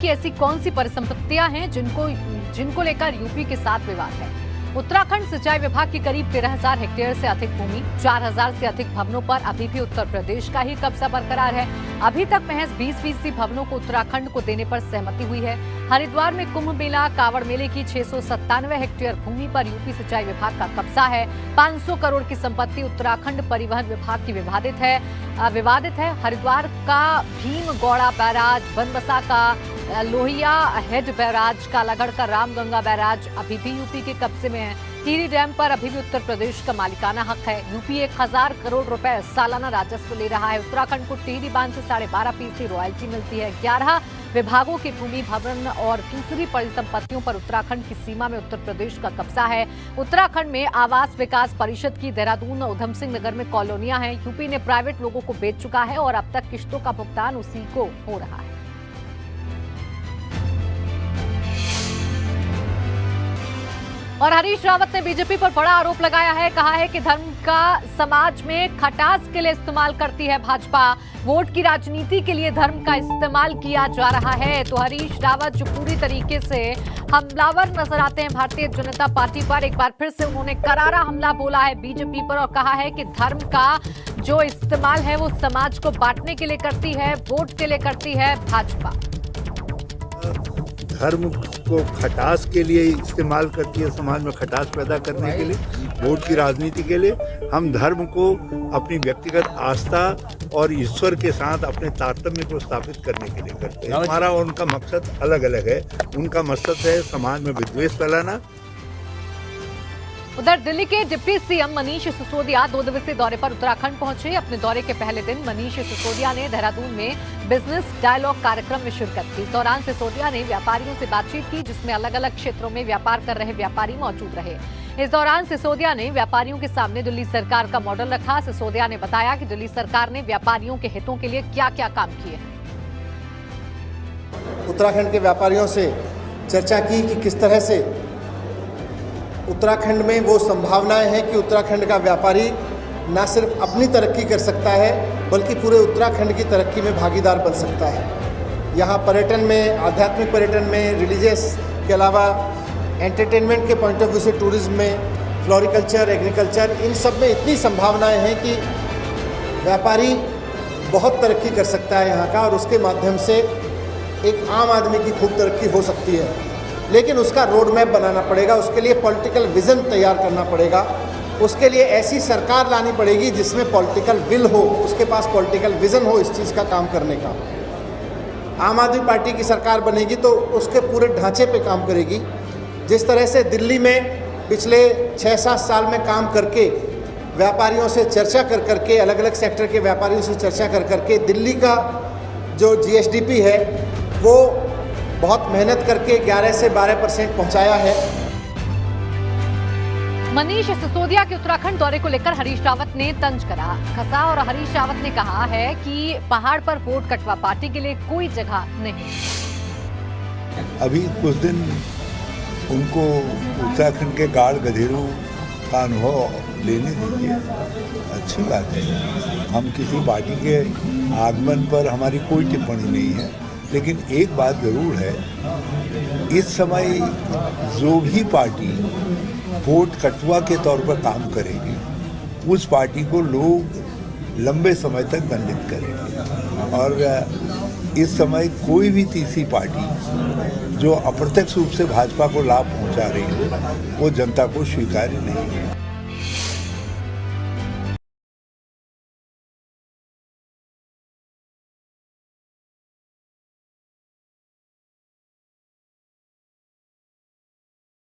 कि ऐसी कौन सी परिसंपत्तियां हैं जिनको लेकर यूपी के साथ विवाद है। उत्तराखंड सिंचाई विभाग की करीब 13,000 हेक्टेयर से अधिक भूमि, 4,000 से अधिक भवनों पर अभी भी उत्तर प्रदेश का ही कब्जा बरकरार है। अभी तक महज 20% भवनों को उत्तराखंड को देने पर सहमति हुई है। हरिद्वार में कुंभ मेला कांवड़ मेले की 697 हेक्टेयर भूमि पर यूपी सिंचाई विभाग का कब्जा है। 500 करोड़ की संपत्ति उत्तराखंड परिवहन विभाग की विवादित है। हरिद्वार का भीमगौड़ा बैराज, बनबसा का लोहिया हेड बैराज, कालागढ़ का रामगंगा बैराज अभी भी यूपी के कब्जे में है। टिहरी डैम पर अभी भी उत्तर प्रदेश का मालिकाना हक है। यूपी 1000 करोड़ रुपए सालाना राजस्व ले रहा है। उत्तराखंड को टिहरी बांध से 12.5% रॉयल्टी मिलती है। 11 विभागों की भूमि, भवन और दूसरी परिसंपत्तियों पर उत्तराखंड की सीमा में उत्तर प्रदेश का कब्जा है। उत्तराखंड में आवास विकास परिषद की देहरादून और उधम सिंह नगर में कॉलोनियां हैं। यूपी ने प्राइवेट लोगों को बेच चुका है और अब तक किश्तों का भुगतान उसी को हो रहा है। और हरीश रावत ने बीजेपी पर बड़ा आरोप लगाया है। कहा है कि धर्म का समाज में खटास के लिए इस्तेमाल करती है भाजपा। वोट की राजनीति के लिए धर्म का इस्तेमाल किया जा रहा है। तो हरीश रावत जो पूरी तरीके से हमलावर नजर आते हैं भारतीय जनता पार्टी पर, एक बार फिर से उन्होंने करारा हमला बोला है बीजेपी पर और कहा है कि धर्म का जो इस्तेमाल है वो समाज को बांटने के लिए करती है, वोट के लिए करती है भाजपा। धर्म को खटास के लिए इस्तेमाल करती है, समाज में खटास पैदा करने के लिए, वोट की राजनीति के लिए। हम धर्म को अपनी व्यक्तिगत आस्था और ईश्वर के साथ अपने तारतम्य को स्थापित करने के लिए करते हैं। हमारा और उनका मकसद अलग अलग है। उनका मकसद है समाज में विद्वेष फैलाना। उधर दिल्ली के डिप्टी सीएम मनीष सिसोदिया 2 दिवसीय दौरे पर उत्तराखंड पहुंचे। अपने दौरे के पहले दिन मनीष सिसोदिया ने देहरादून में बिजनेस डायलॉग कार्यक्रम में शिरकत की। इस दौरान सिसोदिया ने व्यापारियों से बातचीत की, जिसमें अलग अलग क्षेत्रों में व्यापार कर रहे व्यापारी मौजूद रहे। इस दौरान सिसोदिया ने व्यापारियों के सामने दिल्ली सरकार का मॉडल रखा। सिसोदिया ने बताया कि दिल्ली सरकार ने व्यापारियों के हितों के लिए क्या क्या काम किए हैं। उत्तराखंड के व्यापारियों से चर्चा की कि किस तरह से उत्तराखंड में वो संभावनाएं हैं कि उत्तराखंड का व्यापारी न सिर्फ अपनी तरक्की कर सकता है बल्कि पूरे उत्तराखंड की तरक्की में भागीदार बन सकता है। यहाँ पर्यटन में, आध्यात्मिक पर्यटन में, रिलीजियस के अलावा एंटरटेनमेंट के पॉइंट ऑफ व्यू से टूरिज्म में, फ्लोरिकल्चर, एग्रीकल्चर, इन सब में इतनी संभावनाएं हैं कि व्यापारी बहुत तरक्की कर सकता है यहाँ का, और उसके माध्यम से एक आम आदमी की खूब तरक्की हो सकती है। लेकिन उसका रोड मैप बनाना पड़ेगा, उसके लिए पॉलिटिकल विज़न तैयार करना पड़ेगा, उसके लिए ऐसी सरकार लानी पड़ेगी जिसमें पॉलिटिकल विल हो, उसके पास पॉलिटिकल विज़न हो इस चीज़ का काम करने का। आम आदमी पार्टी की सरकार बनेगी तो उसके पूरे ढांचे पे काम करेगी। जिस तरह से दिल्ली में पिछले 6-7 साल में काम करके, व्यापारियों से चर्चा कर करके, अलग अलग सेक्टर के व्यापारियों से चर्चा कर करके दिल्ली का जो GSDP है वो बहुत मेहनत करके 11 से 12% पहुंचाया है। मनीष सिसोदिया के उत्तराखंड दौरे को लेकर हरीश रावत ने तंज कसा और हरीश रावत ने कहा है कि पहाड़ पर वोट कटवा पार्टी के लिए कोई जगह नहीं। अभी कुछ दिन उनको उत्तराखंड के गाड़ गधेरों का अनुभव लेने दीजिए, अच्छी बात है। हम किसी पार्टी के आगमन पर हमारी कोई टिप्पणी नहीं है, लेकिन एक बात जरूर है, इस समय जो भी पार्टी वोट कटुआ के तौर पर काम करेगी उस पार्टी को लोग लंबे समय तक दंडित करेंगे। और इस समय कोई भी तीसरी पार्टी जो अप्रत्यक्ष रूप से भाजपा को लाभ पहुंचा रही है वो जनता को स्वीकार्य नहीं है।